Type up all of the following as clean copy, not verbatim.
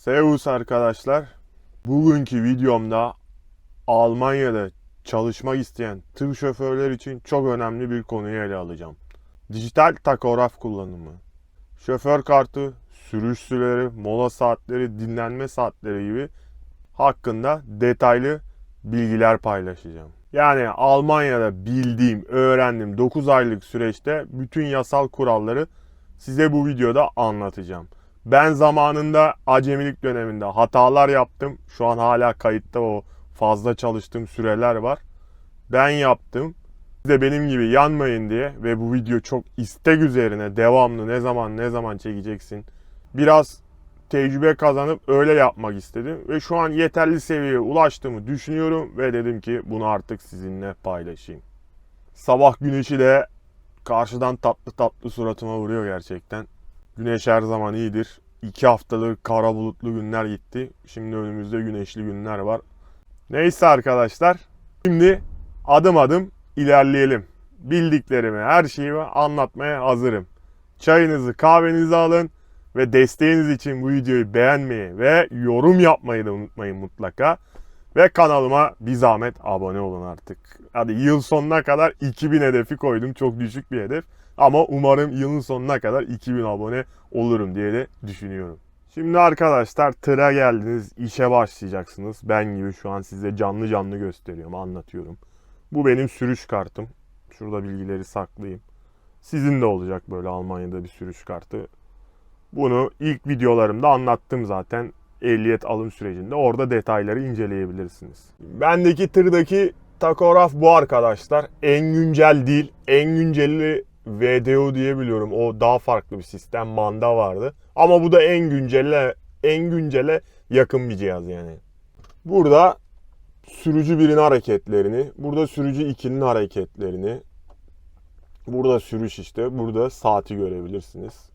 Servus arkadaşlar. Bugünkü videomda Almanya'da çalışmak isteyen tır şoförler için çok önemli bir konuyu ele alacağım. Dijital takograf kullanımı. Şoför kartı, sürüş süreleri, mola saatleri, dinlenme saatleri gibi hakkında detaylı bilgiler paylaşacağım. Yani Almanya'da bildiğim, öğrendiğim 9 aylık süreçte bütün yasal kuralları size bu videoda anlatacağım. Ben zamanında acemilik döneminde hatalar yaptım. Şu an hala kayıtta o fazla çalıştığım süreler var. Ben yaptım. Siz de benim gibi yanmayın diye ve bu video çok istek üzerine devamlı ne zaman çekeceksin. Biraz tecrübe kazanıp öyle yapmak istedim. Ve şu an yeterli seviyeye ulaştığımı düşünüyorum ve dedim ki bunu artık sizinle paylaşayım. Sabah güneşi de karşıdan tatlı tatlı suratıma vuruyor gerçekten. Güneş her zaman iyidir. 2 haftadır kara bulutlu günler gitti. Şimdi önümüzde güneşli günler var. Neyse arkadaşlar. Şimdi adım adım ilerleyelim. Bildiklerimi, her şeyimi anlatmaya hazırım. Çayınızı, kahvenizi alın ve desteğiniz için bu videoyu beğenmeyi ve yorum yapmayı da unutmayın mutlaka. Ve kanalıma bir zahmet abone olun artık. Hadi yıl sonuna kadar 2000 hedefi koydum. Çok düşük bir hedef. Ama umarım yılın sonuna kadar 2000 abone olurum diye de düşünüyorum. Şimdi arkadaşlar tıra geldiniz, işe başlayacaksınız. Ben gibi şu an size canlı canlı gösteriyorum, anlatıyorum. Bu benim sürüş kartım. Şurada bilgileri saklayayım. Sizin de olacak böyle Almanya'da bir sürüş kartı. Bunu ilk videolarımda anlattım zaten. Ehliyet alım sürecinde. Orada detayları inceleyebilirsiniz. Bendeki tırdaki takograf bu arkadaşlar. En güncel değil. En günceli VDO diye biliyorum. O daha farklı bir sistem. Manda vardı. Ama bu da en güncele yakın bir cihaz yani. Burada sürücü 1'in hareketlerini, burada sürücü 2'nin hareketlerini, burada sürüş işte, burada saati görebilirsiniz.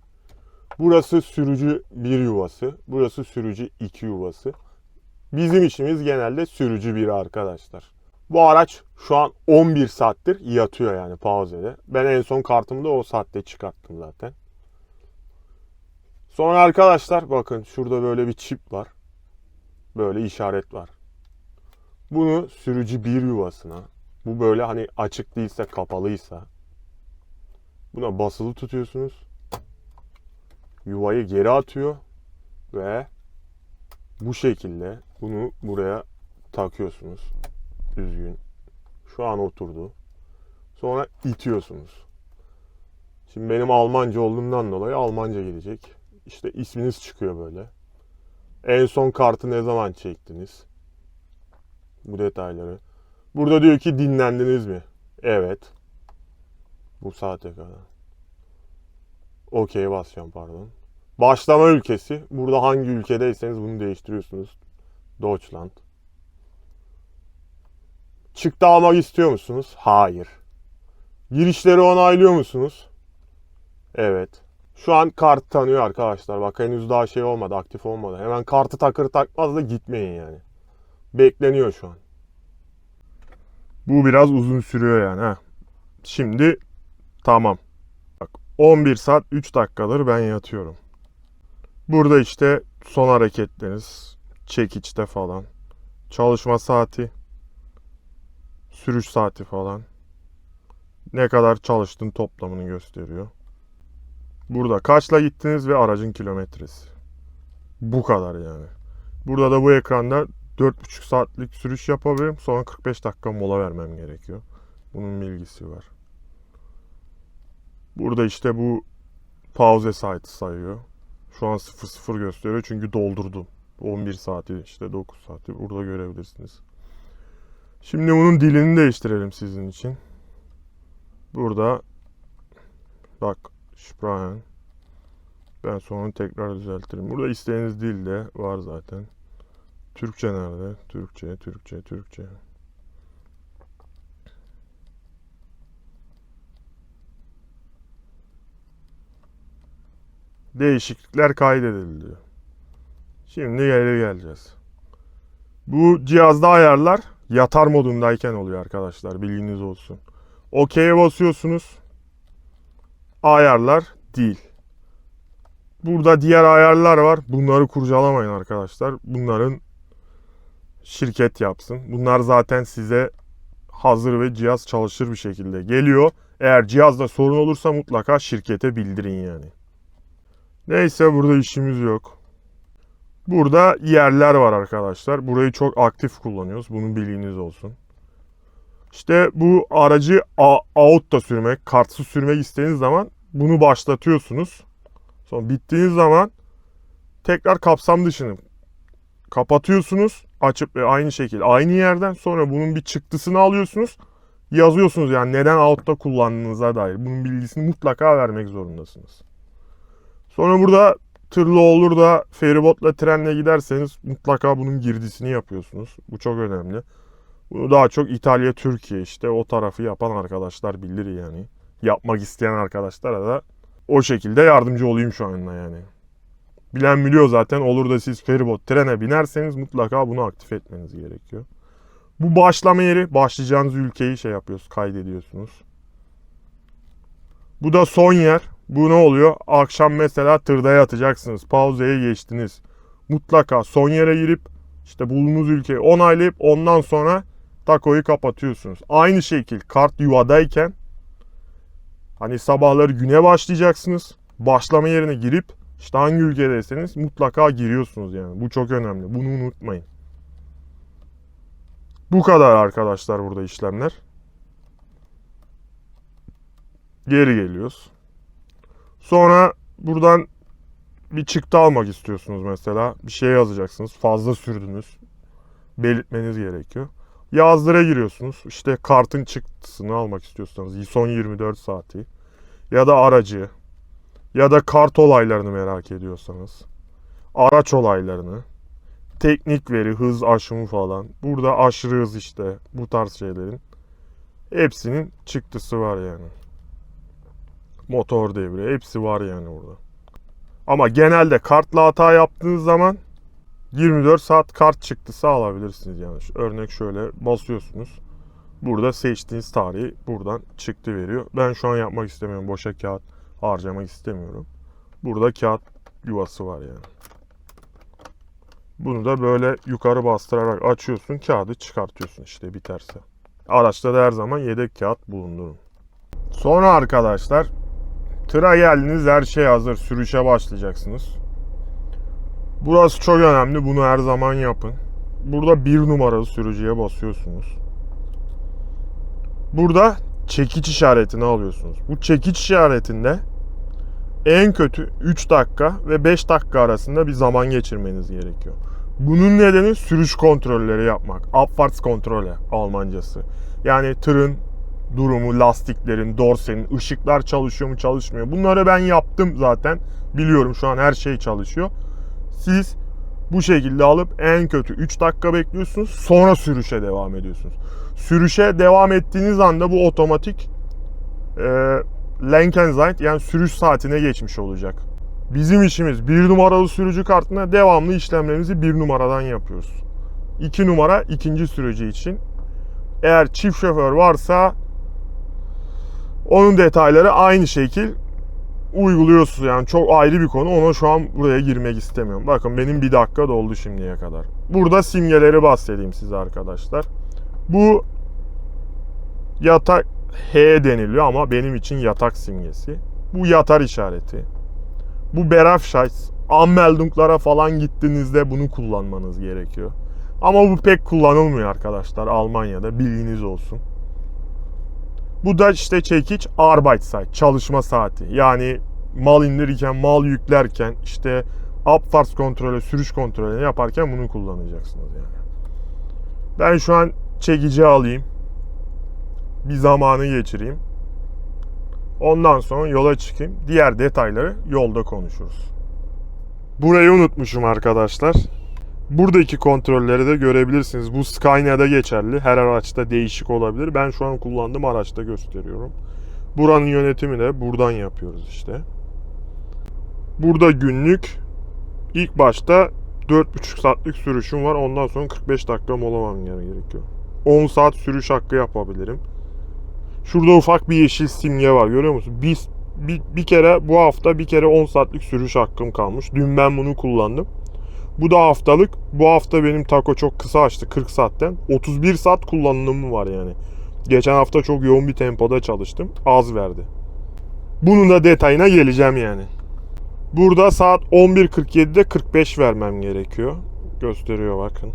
Burası sürücü 1 yuvası. Burası sürücü 2 yuvası. Bizim işimiz genelde sürücü 1 arkadaşlar. Bu araç şu an 11 saattir yatıyor yani pauzede. Ben en son kartımı da o saatte çıkarttım zaten. Sonra arkadaşlar bakın şurada böyle bir çip var. Böyle işaret var. Bunu sürücü 1 yuvasına, bu böyle hani açık değilse kapalıysa buna basılı tutuyorsunuz. Yuvayı geri atıyor ve bu şekilde bunu buraya takıyorsunuz. Düzgün. Şu an oturdu. Sonra itiyorsunuz. Şimdi benim Almanca olduğumdan dolayı Almanca gelecek. İşte isminiz çıkıyor böyle. En son kartı ne zaman çektiniz? Bu detayları. Burada diyor ki dinlendiniz mi? Evet. Bu saate kadar. Okey basıyorum pardon. Başlama ülkesi. Burada hangi ülkedeyseniz bunu değiştiriyorsunuz. Deutschland. Çıktı almak istiyor musunuz? Hayır. Girişleri onaylıyor musunuz? Evet. Şu an kart tanıyor arkadaşlar. Bak henüz daha şey olmadı, aktif olmadı. Hemen kartı takır takmaz da gitmeyin yani. Bekleniyor şu an. Bu biraz uzun sürüyor yani. Heh. Şimdi tamam. Bak 11 saat 3 dakikadır ben yatıyorum. Burada işte son hareketleriniz, çekiçte falan, çalışma saati, sürüş saati falan, ne kadar çalıştığın toplamını gösteriyor. Burada kaçla gittiniz ve aracın kilometresi. Bu kadar yani. Burada da bu ekranda 4,5 saatlik sürüş yapabilirim. Sonra 45 dakika mola vermem gerekiyor. Bunun bilgisi var. Burada işte bu pauze saati sayıyor. Şu an 00 gösteriyor çünkü doldurdum. 11 saati işte 9 saati burada görebilirsiniz. Şimdi bunun dilini değiştirelim sizin için. Burada bak Sprachen. Ben sonra tekrar düzeltirim. Burada istediğiniz dil de var zaten. Türkçe nerede? Türkçe. Değişiklikler kaydedildi. Şimdi geri geleceğiz. Bu cihazda ayarlar yatar modundayken oluyor arkadaşlar. Bilginiz olsun. OK'ye basıyorsunuz. Ayarlar dil. Burada diğer ayarlar var. Bunları kurcalamayın arkadaşlar. Bunların şirket yapsın. Bunlar zaten size hazır ve cihaz çalışır bir şekilde geliyor. Eğer cihazda sorun olursa mutlaka şirkete bildirin yani. Neyse, burada işimiz yok. Burada yerler var arkadaşlar. Burayı çok aktif kullanıyoruz. Bunun bilginiz olsun. İşte bu aracı out da sürmek, kartsız sürmek istediğiniz zaman bunu başlatıyorsunuz. Sonra bittiğiniz zaman tekrar kapsam dışını kapatıyorsunuz. Açıp ve aynı şekilde aynı yerden sonra bunun bir çıktısını alıyorsunuz. Yazıyorsunuz yani neden out'ta kullandığınıza dair. Bunun bilgisini mutlaka vermek zorundasınız. Sonra burada tırla olur da feribotla, trenle giderseniz mutlaka bunun girdisini yapıyorsunuz. Bu çok önemli. Bunu daha çok İtalya, Türkiye işte o tarafı yapan arkadaşlar bilir yani. Yapmak isteyen arkadaşlara da o şekilde yardımcı olayım şu anda yani. Bilen biliyor zaten, olur da siz feribot trene binerseniz mutlaka bunu aktif etmeniz gerekiyor. Bu başlama yeri, başlayacağınız ülkeyi şey yapıyoruz, kaydediyorsunuz. Bu da son yer. Bu ne oluyor? Akşam mesela tırda yatacaksınız. Pauzeye geçtiniz. Mutlaka son yere girip işte bulunduğunuz ülkeyi onaylayıp ondan sonra takoyu kapatıyorsunuz. Aynı şekil kart yuvadayken hani sabahları güne başlayacaksınız. Başlama yerine girip işte hangi ülkedeyseniz mutlaka giriyorsunuz yani. Bu çok önemli. Bunu unutmayın. Bu kadar arkadaşlar burada işlemler. Geri geliyoruz. Sonra buradan bir çıktı almak istiyorsunuz mesela. Bir şey yazacaksınız. Fazla sürdünüz. Belirtmeniz gerekiyor. Yazdıra giriyorsunuz. İşte kartın çıktısını almak istiyorsanız son 24 saati ya da aracı ya da kart olaylarını merak ediyorsanız araç olaylarını, teknik veri, hız aşımı falan. Burada aşırı hız işte bu tarz şeylerin hepsinin çıktısı var yani. Motor devri hepsi var yani burada. Ama genelde kartla hata yaptığınız zaman 24 saat kart çıktısı alabilirsiniz yani. Örnek şöyle basıyorsunuz. Burada seçtiğiniz tarihi buradan çıktı veriyor. Ben şu an yapmak istemiyorum. Boşa kağıt harcamak istemiyorum. Burada kağıt yuvası var yani. Bunu da böyle yukarı bastırarak açıyorsun. Kağıdı çıkartıyorsun işte biterse. Araçta da her zaman yedek kağıt bulundurun. Sonra arkadaşlar tıra geldiniz, her şey hazır. Sürüşe başlayacaksınız. Burası çok önemli. Bunu her zaman yapın. Burada 1 numaralı sürücüye basıyorsunuz. Burada çekiç işaretini alıyorsunuz. Bu çekiç işaretinde en kötü 3 dakika ve 5 dakika arasında bir zaman geçirmeniz gerekiyor. Bunun nedeni sürüş kontrolleri yapmak. Abfahrtskontrolle Almancası. Yani tırın durumu, lastiklerin, dorsenin, ışıklar çalışıyor mu çalışmıyor. Bunları ben yaptım zaten. Biliyorum şu an her şey çalışıyor. Siz bu şekilde alıp en kötü 3 dakika bekliyorsunuz. Sonra sürüşe devam ediyorsunuz. Sürüşe devam ettiğiniz anda bu otomatik Lenkenzeit yani sürüş saatine geçmiş olacak. Bizim işimiz 1 numaralı sürücü kartına devamlı işlemlerimizi 1 numaradan yapıyoruz. 2 numara ikinci sürücü için. Eğer çift şoför varsa onun detayları aynı şekil uyguluyorsunuz. Yani çok ayrı bir konu. Ona şu an buraya girmek istemiyorum. Bakın benim 1 dakika doldu şimdiye kadar. Burada simgeleri bahsedeyim size arkadaşlar. Bu yatak H deniliyor ama benim için yatak simgesi. Bu yatar işareti. Bu Berufsscheiß. Anmeldunglara falan gittiğinizde bunu kullanmanız gerekiyor. Ama bu pek kullanılmıyor arkadaşlar Almanya'da. Bilginiz olsun. Bu da işte çekiç Arbeitszeit, çalışma saati. Yani mal indirirken, mal yüklerken, işte Abfahrt kontrolü, sürüş kontrolü yaparken bunu kullanacaksınız yani. Ben şu an çekici alayım. Bir zamanı geçireyim. Ondan sonra yola çıkayım. Diğer detayları yolda konuşuruz. Burayı unutmuşum arkadaşlar. Buradaki kontrolleri de görebilirsiniz. Bu Scania'da geçerli. Her araçta değişik olabilir. Ben şu an kullandığım araçta gösteriyorum. Buranın yönetimi de buradan yapıyoruz işte. Burada günlük ilk başta 4,5 saatlik sürüşüm var. Ondan sonra 45 dakika mola vermem gerekiyor. 10 saat sürüş hakkı yapabilirim. Şurada ufak bir yeşil simge var. Görüyor musun? bir kere bu hafta bir kere 10 saatlik sürüş hakkım kalmış. Dün ben bunu kullandım. Bu da haftalık. Bu hafta benim taco çok kısa açtı 40 saatten. 31 saat kullanımı var yani. Geçen hafta çok yoğun bir tempoda çalıştım. Az verdi. Bunun da detayına geleceğim yani. Burada saat 11.47'de 45 vermem gerekiyor. Gösteriyor bakın.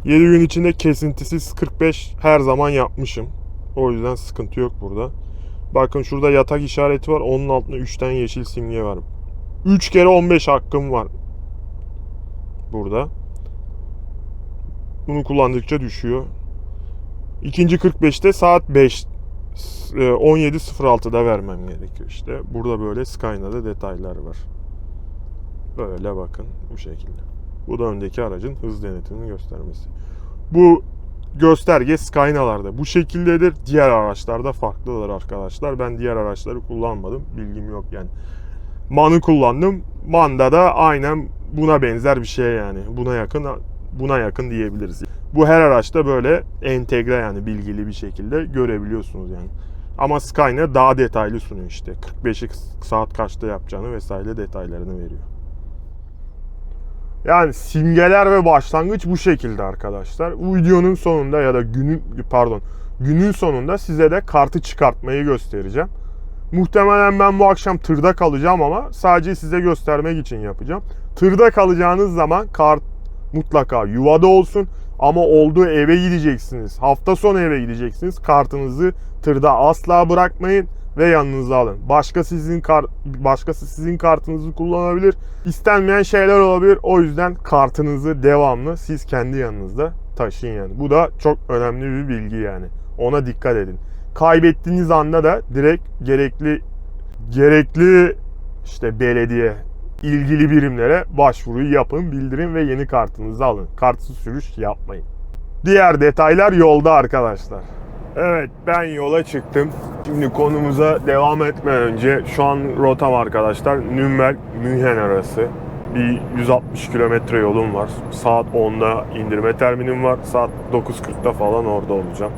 7 gün içinde kesintisiz 45 her zaman yapmışım. O yüzden sıkıntı yok burada. Bakın şurada yatak işareti var. Onun altında 3 tane yeşil simge var. 3 kere 15 hakkım var. Burada. Bunu kullandıkça düşüyor. İkinci 45'te saat 5. 17.06'da vermem gerekiyor işte. Burada böyle Skyline'da detaylar var. Böyle bakın bu şekilde. Bu da öndeki aracın hız denetimini göstermesi. Bu gösterge Skyline'larda bu şekildedir. Diğer araçlarda farklıdır arkadaşlar. Ben diğer araçları kullanmadım. Bilgim yok yani. MAN'ı kullandım. MAN'da da aynen buna benzer bir şey yani. Buna yakın diyebiliriz. Bu her araçta böyle entegre yani bilgili bir şekilde görebiliyorsunuz yani. Ama Skyline daha detaylı sunuyor işte. 45'i saat kaçta yapacağını vesaire detaylarını veriyor. Yani simgeler ve başlangıç bu şekilde arkadaşlar. Bu videonun sonunda ya da günün sonunda size de kartı çıkartmayı göstereceğim. Muhtemelen ben bu akşam tırda kalacağım ama sadece size göstermek için yapacağım. Tırda kalacağınız zaman kart mutlaka yuvada olsun ama olduğu eve gideceksiniz. Hafta sonu eve gideceksiniz. Kartınızı tırda asla bırakmayın ve yanınıza alın. Başkası sizin kartınızı kullanabilir. İstenmeyen şeyler olabilir. O yüzden kartınızı devamlı siz kendi yanınızda taşıyın yani. Bu da çok önemli bir bilgi yani. Ona dikkat edin. Kaybettiğiniz anda da direkt gerekli işte belediye ilgili birimlere başvuruyu yapın, bildirin ve yeni kartınızı alın. Kartsız sürüş yapmayın. Diğer detaylar yolda arkadaşlar. Evet, ben yola çıktım. Şimdi konumuza devam etmeden önce şu an rotam arkadaşlar Nürnberg-München arası. Bir 160 kilometre yolum var. Saat 10'da indirme terminim var. Saat 9.40'da falan orada olacağım.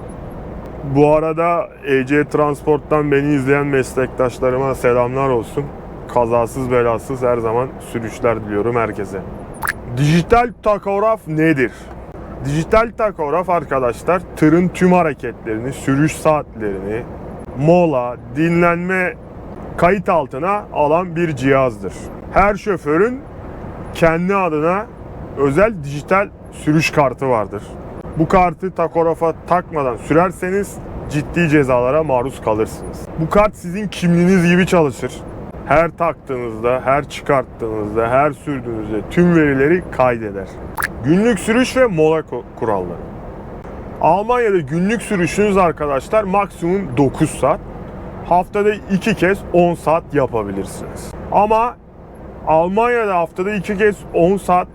Bu arada EC Transport'tan beni izleyen meslektaşlarıma selamlar olsun. Kazasız belasız her zaman sürüşler diliyorum herkese. Dijital takograf nedir? Dijital takograf arkadaşlar tırın tüm hareketlerini, sürüş saatlerini, mola, dinlenme kayıt altına alan bir cihazdır. Her şoförün kendi adına özel dijital sürüş kartı vardır. Bu kartı takografa takmadan sürerseniz ciddi cezalara maruz kalırsınız. Bu kart sizin kimliğiniz gibi çalışır. Her taktığınızda, her çıkarttığınızda, her sürdüğünüzde tüm verileri kaydeder. Günlük sürüş ve mola kuralları. Almanya'da günlük sürüşünüz arkadaşlar maksimum 9 saat. Haftada 2 kez 10 saat yapabilirsiniz. Ama Almanya'da haftada 2 kez 10 saat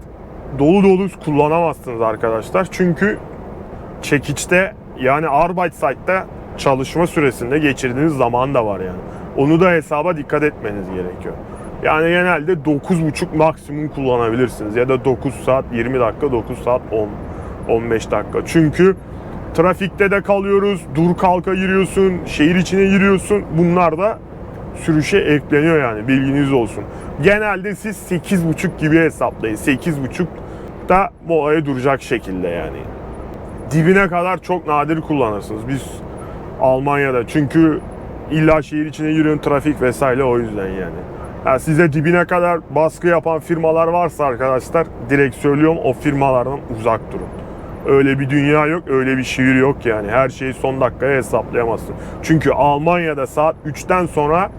dolu kullanamazsınız arkadaşlar. Çünkü çekiçte yani Arbeitszeit çalışma süresinde geçirdiğiniz zaman da var yani. Onu da hesaba dikkat etmeniz gerekiyor. Yani genelde 9,5 maksimum kullanabilirsiniz. Ya da 9 saat 20 dakika, 9 saat 15 dakika. Çünkü trafikte de kalıyoruz, dur kalka giriyorsun, şehir içine giriyorsun. Bunlar da sürüşe ekleniyor yani bilginiz olsun. Genelde siz 8,5 gibi hesaplayın. 8,5'da molaya duracak şekilde yani. Dibine kadar çok nadir kullanırsınız. Biz Almanya'da çünkü illa şehir içine giriyorsun trafik vesaire o yüzden yani. Yani size dibine kadar baskı yapan firmalar varsa arkadaşlar direkt söylüyorum o firmalardan uzak durun. Öyle bir dünya yok, öyle bir şehir yok yani. Her şeyi son dakikaya hesaplayamazsın. Çünkü Almanya'da saat 3'ten sonra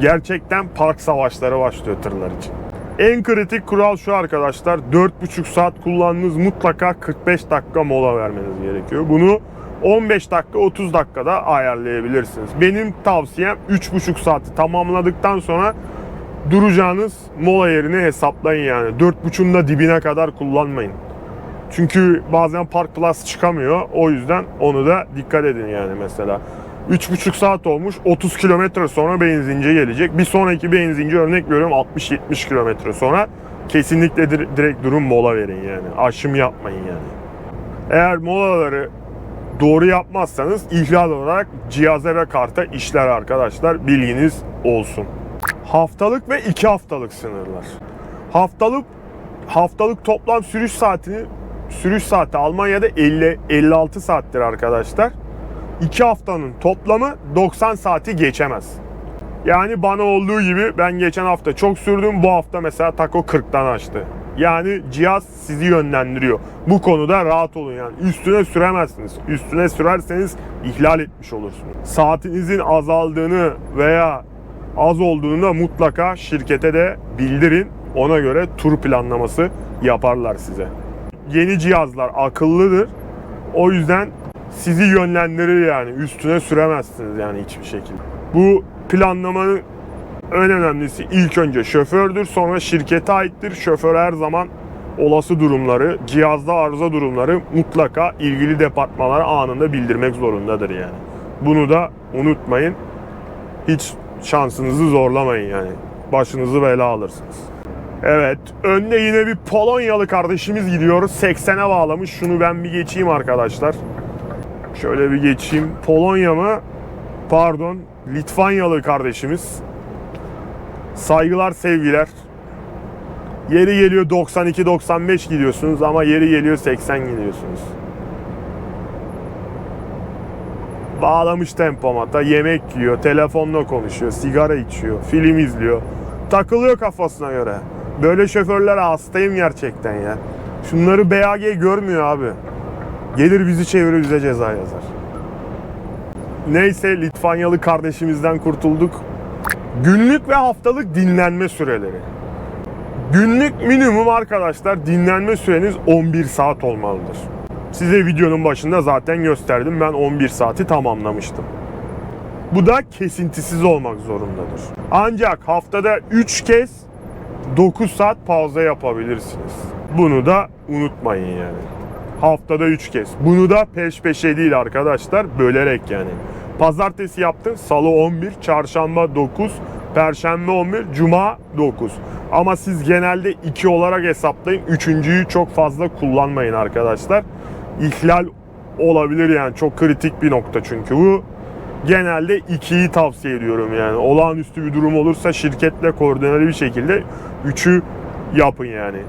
gerçekten park savaşları başlıyor tırlar için. En kritik kural şu arkadaşlar. 4,5 saat kullandığınız mutlaka 45 dakika mola vermeniz gerekiyor. Bunu 15 dakika 30 dakikada ayarlayabilirsiniz. Benim tavsiyem 3,5 saati tamamladıktan sonra duracağınız mola yerini hesaplayın yani. 4,5'un da dibine kadar kullanmayın. Çünkü bazen Park Plus çıkamıyor. O yüzden onu da dikkat edin yani mesela. 3,5 saat olmuş. 30 kilometre sonra benzinci gelecek. Bir sonraki benzinci örnek veriyorum 60-70 kilometre sonra kesinlikle direkt durun mola verin yani. Aşım yapmayın yani. Eğer molaları doğru yapmazsanız ihlal olarak cihaza ve karta işler arkadaşlar. Bilginiz olsun. Haftalık ve 2 haftalık sınırlar. Haftalık toplam sürüş saati Almanya'da 56 saattir arkadaşlar. 2 haftanın toplamı 90 saati geçemez. Yani bana olduğu gibi ben geçen hafta çok sürdüm. Bu hafta mesela Taco 40'tan açtı. Yani cihaz sizi yönlendiriyor. Bu konuda rahat olun yani. Üstüne süremezsiniz. Üstüne sürerseniz ihlal etmiş olursunuz. Saatinizin azaldığını veya az olduğunu da mutlaka şirkete de bildirin. Ona göre tur planlaması yaparlar size. Yeni cihazlar akıllıdır. O yüzden sizi yönlendirir yani. Üstüne süremezsiniz yani hiçbir şekilde. Bu planlamanın en önemlisi ilk önce şofördür, sonra şirkete aittir. Şoför her zaman olası durumları, cihazda arıza durumları mutlaka ilgili departmanlara anında bildirmek zorundadır yani. Bunu da unutmayın. Hiç şansınızı zorlamayın yani. Başınızı bela alırsınız. Evet, önde yine bir Polonyalı kardeşimiz gidiyor. 80'e bağlamış. Şunu ben bir geçeyim arkadaşlar. Şöyle bir geçeyim. Polonya mı? Pardon, Litvanyalı kardeşimiz. Saygılar, sevgiler. Yeri geliyor 92-95 gidiyorsunuz ama yeri geliyor 80 gidiyorsunuz. Bağlamış tempomata, yemek yiyor, telefonla konuşuyor, sigara içiyor, film izliyor. Takılıyor kafasına göre. Böyle şoförlere hastayım gerçekten ya. Şunları BAG görmüyor abi. Gelir bizi çevirir, bize ceza yazar. Neyse, Litvanyalı kardeşimizden kurtulduk. Günlük ve haftalık dinlenme süreleri. Günlük minimum arkadaşlar dinlenme süreniz 11 saat olmalıdır. Size videonun başında zaten gösterdim. Ben 11 saati tamamlamıştım. Bu da kesintisiz olmak zorundadır. Ancak haftada 3 kez 9 saat pauza yapabilirsiniz. Bunu da unutmayın yani. Haftada 3 kez. Bunu da peş peşe değil arkadaşlar. Bölerek yani. Pazartesi yaptın, salı 11, çarşamba 9, perşembe 11, cuma 9. Ama siz genelde 2 olarak hesaplayın. Üçüncüyü çok fazla kullanmayın arkadaşlar. İhlal olabilir yani. Çok kritik bir nokta çünkü bu. Genelde 2'yi tavsiye ediyorum yani. Olağanüstü bir durum olursa şirketle koordineli bir şekilde 3'ü yapın yani.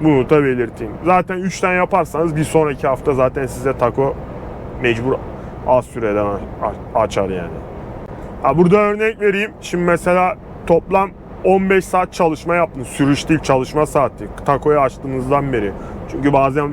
Bunu da belirteyim. Zaten 3'ten yaparsanız bir sonraki hafta zaten size Taco mecbur az süreden açar yani. Burada örnek vereyim. Şimdi mesela toplam 15 saat çalışma yaptınız. Sürüş değil, çalışma saati. Taco'yu açtığınızdan beri. Çünkü bazen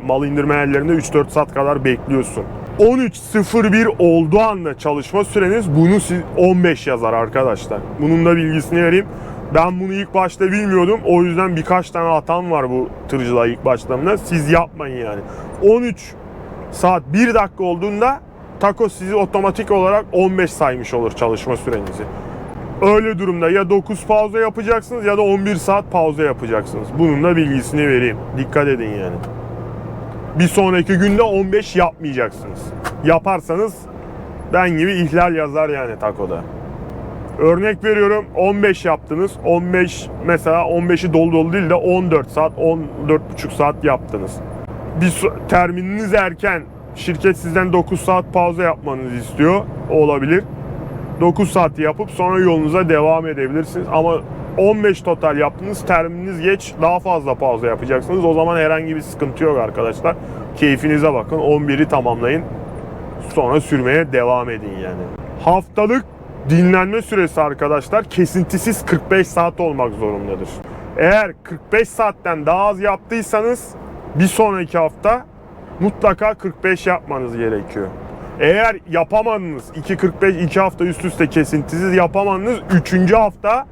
mal indirme yerlerinde 3-4 saat kadar bekliyorsun. 13.01 olduğu anda çalışma süreniz bunu 15 yazar arkadaşlar. Bunun da bilgisini vereyim. Ben bunu ilk başta bilmiyordum. O yüzden birkaç tane hatam var bu tırcılığa ilk başlamda. Siz yapmayın yani. 13 saat 1 dakika olduğunda Taco sizi otomatik olarak 15 saymış olur çalışma sürenizi. Öyle durumda ya 9 pauza yapacaksınız ya da 11 saat pauza yapacaksınız. Bunun da bilgisini vereyim. Dikkat edin yani. Bir sonraki günde 15 yapmayacaksınız. Yaparsanız ben gibi ihlal yazar yani Taco'da. Örnek veriyorum, 15 yaptınız. 15 mesela 15'i dolu dolu değil de 14 saat, 14,5 saat yaptınız. Bir termininiz erken. Şirket sizden 9 saat pauza yapmanızı istiyor. Olabilir. 9 saati yapıp sonra yolunuza devam edebilirsiniz. Ama 15 total yaptınız, termininiz geç, daha fazla pauza yapacaksınız. O zaman herhangi bir sıkıntı yok arkadaşlar. Keyfinize bakın. 11'i tamamlayın. Sonra sürmeye devam edin yani. Haftalık dinlenme süresi arkadaşlar kesintisiz 45 saat olmak zorundadır. Eğer 45 saatten daha az yaptıysanız bir sonraki hafta mutlaka 45 yapmanız gerekiyor. Eğer yapamadınız 2 hafta üst üste kesintisiz yapamadınız 3. hafta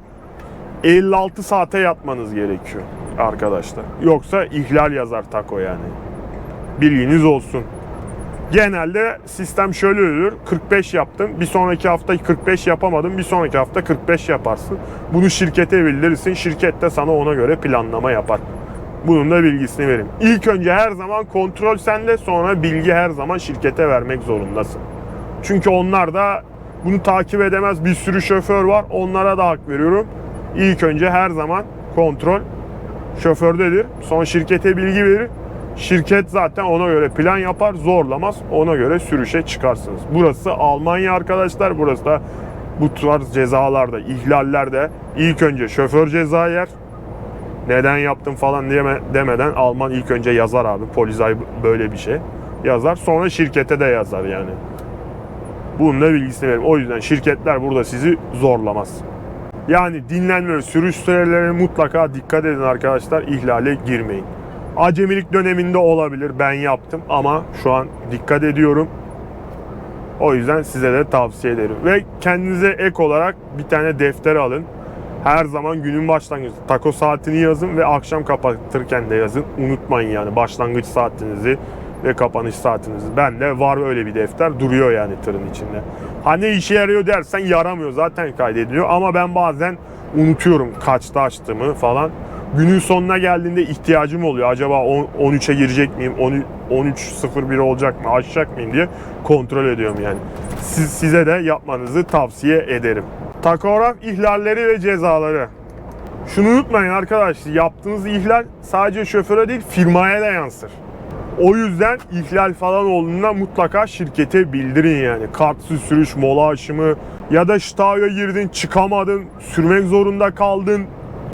56 saate yatmanız gerekiyor arkadaşlar. Yoksa ihlal yazar Taco yani. Bilginiz olsun. Genelde sistem şöyle olur. 45 yaptın. Bir sonraki hafta 45 yapamadın. Bir sonraki hafta 45 yaparsın. Bunu şirkete bildirirsin. Şirket de sana ona göre planlama yapar. Bunun da bilgisini vereyim. İlk önce her zaman kontrol sende, sonra bilgi her zaman şirkete vermek zorundasın. Çünkü onlar da bunu takip edemez bir sürü şoför var. Onlara da hak veriyorum. İlk önce her zaman kontrol şofördedir. Sonra şirkete bilgi verir. Şirket zaten ona göre plan yapar, zorlamaz. Ona göre sürüşe çıkarsınız. Burası Almanya arkadaşlar. Burası da bu tarz cezalarda, ihlallerde ilk önce şoför ceza yer. Neden yaptım falan demeden Alman ilk önce yazar abi. Polizei böyle bir şey yazar. Sonra şirkete de yazar yani. Bunun da bilgisini verim. O yüzden şirketler burada sizi zorlamaz. Yani dinlenme ve sürüş sürelerine mutlaka dikkat edin arkadaşlar. İhlale girmeyin. Acemilik döneminde olabilir. Ben yaptım ama şu an dikkat ediyorum. O yüzden size de tavsiye ederim. Ve kendinize ek olarak bir tane defter alın. Her zaman günün başlangıcı tako saatini yazın ve akşam kapatırken de yazın. Unutmayın yani başlangıç saatinizi ve kapanış saatinizi. Bende var öyle bir defter, duruyor yani tırın içinde. Hani işe yarıyor dersen yaramıyor, zaten kaydediliyor ama ben bazen unutuyorum kaçta açtığımı falan. Günün sonuna geldiğinde ihtiyacım oluyor. Acaba 13'e girecek miyim? 13.01 olacak mı? Açacak mıyım diye kontrol ediyorum yani. Size de yapmanızı tavsiye ederim. Takograf ihlalleri ve cezaları. Şunu unutmayın arkadaşlar, yaptığınız ihlal sadece şoföre değil firmaya da yansır. O yüzden ihlal falan olduğunda mutlaka şirkete bildirin yani. Kartsız sürüş, mola aşımı ya da Stau'ya girdin, çıkamadın, sürmek zorunda kaldın.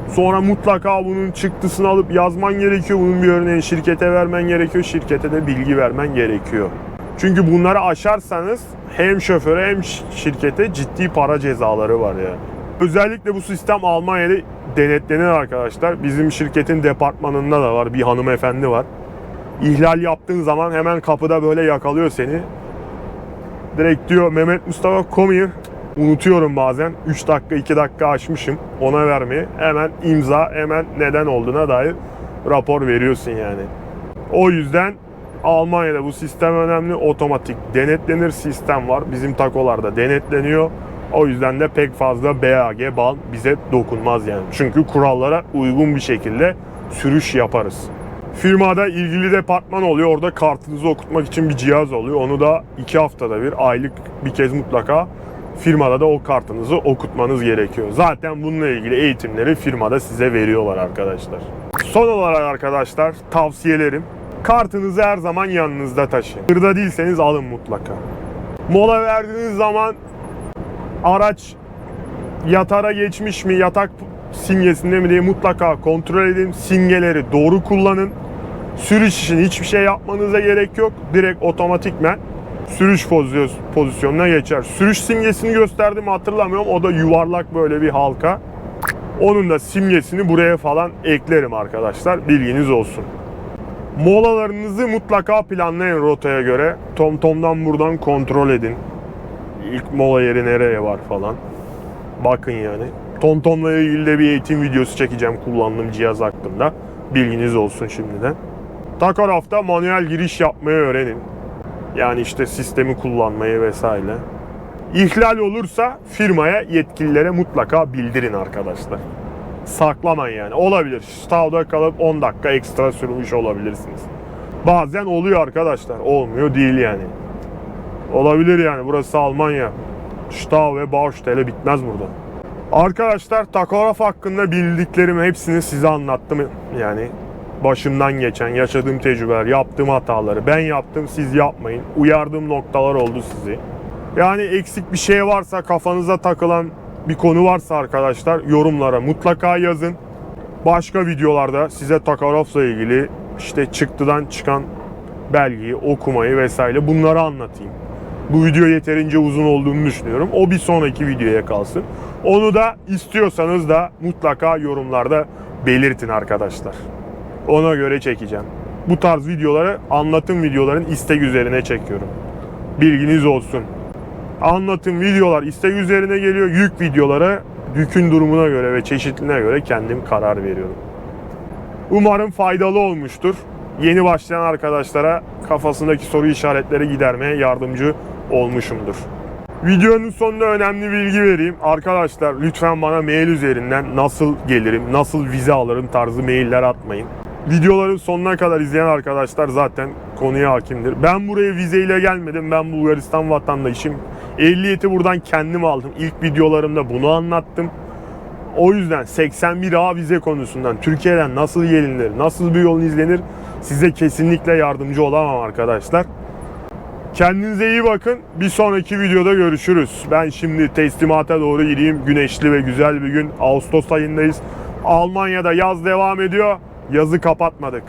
Sonra mutlaka bunun çıktısını alıp yazman gerekiyor. Bunun bir örneğini şirkete vermen gerekiyor. Şirkete de bilgi vermen gerekiyor. Çünkü bunları aşarsanız hem şoföre hem şirkete ciddi para cezaları var ya. Özellikle bu sistem Almanya'da denetlenir arkadaşlar. Bizim şirketin departmanında da var. Bir hanımefendi var. İhlal yaptığın zaman hemen kapıda böyle yakalıyor seni. Direkt diyor Mehmet Mustafa come here. Unutuyorum bazen. 3 dakika 2 dakika açmışım ona vermeyi. Hemen imza, hemen neden olduğuna dair rapor veriyorsun yani. O yüzden Almanya'da bu sistem önemli. Otomatik denetlenir sistem var. Bizim takolarda denetleniyor. O yüzden de pek fazla BAG, BAN bize dokunmaz yani. Çünkü kurallara uygun bir şekilde sürüş yaparız. Firmada ilgili departman oluyor. Orada kartınızı okutmak için bir cihaz oluyor. Onu da 2 haftada bir, aylık bir kez mutlaka firmada da o kartınızı okutmanız gerekiyor. Zaten bununla ilgili eğitimleri firmada size veriyorlar arkadaşlar. Son olarak arkadaşlar tavsiyelerim. Kartınızı her zaman yanınızda taşıyın. Tırda değilseniz alın mutlaka. Mola verdiğiniz zaman araç yatara geçmiş mi, yatak simgesinde mi diye mutlaka kontrol edin. Simgeleri doğru kullanın. Sürüş için hiçbir şey yapmanıza gerek yok. Direkt otomatikmen sürüş pozisyonuna geçer. Sürüş simgesini gösterdim hatırlamıyorum. O da yuvarlak böyle bir halka. Onun da simgesini buraya falan eklerim arkadaşlar. Bilginiz olsun. Molalarınızı mutlaka planlayın rotaya göre. TomTom'dan buradan kontrol edin. İlk mola yeri nereye var falan. Bakın yani. TomTom'la ilgili de bir eğitim videosu çekeceğim kullandığım cihaz hakkında. Bilginiz olsun şimdiden. Takografta manuel giriş yapmayı öğrenin. Yani işte sistemi kullanmayı vesaire. İhlal olursa firmaya, yetkililere mutlaka bildirin arkadaşlar. Saklamayın yani. Olabilir. Stau'da kalıp 10 dakika ekstra sürmüş olabilirsiniz. Bazen oluyor arkadaşlar. Olmuyor değil yani. Olabilir yani. Burası Almanya. Stau ve Baustelle bitmez burada. Arkadaşlar takograf hakkında bildiklerimi hepsini size anlattım. Yani başımdan geçen, yaşadığım tecrübeler, yaptığım hataları ben yaptım, siz yapmayın. Uyardığım noktalar oldu sizi. Yani eksik bir şey varsa, kafanıza takılan bir konu varsa arkadaşlar yorumlara mutlaka yazın. Başka videolarda size takografla ilgili işte çıktıdan çıkan belgeyi, okumayı vesaire bunları anlatayım. Bu video yeterince uzun olduğunu düşünüyorum. O bir sonraki videoya kalsın. Onu da istiyorsanız da mutlaka yorumlarda belirtin arkadaşlar. Ona göre çekeceğim. Bu tarz videoları anlatım videoların istek üzerine çekiyorum. Bilginiz olsun. Anlatım videolar istek üzerine geliyor. Yük videolara yükün durumuna göre ve çeşitliliğine göre kendim karar veriyorum. Umarım faydalı olmuştur. Yeni başlayan arkadaşlara kafasındaki soru işaretleri gidermeye yardımcı olmuşumdur. Videonun sonunda önemli bilgi vereyim. Arkadaşlar lütfen bana mail üzerinden nasıl gelirim, nasıl vize alırım tarzı mailler atmayın. Videoların sonuna kadar izleyen arkadaşlar zaten konuya hakimdir. Ben buraya vizeyle gelmedim. Ben Bulgaristan vatandaşıyım. Ehliyeti buradan kendim aldım. İlk videolarımda bunu anlattım. O yüzden 81A vize konusundan Türkiye'den nasıl gelinir, nasıl bir yol izlenir size kesinlikle yardımcı olamam arkadaşlar. Kendinize iyi bakın. Bir sonraki videoda görüşürüz. Ben şimdi teslimata doğru gideyim. Güneşli ve güzel bir gün. Ağustos ayındayız. Almanya'da yaz devam ediyor. Yazı kapatmadık.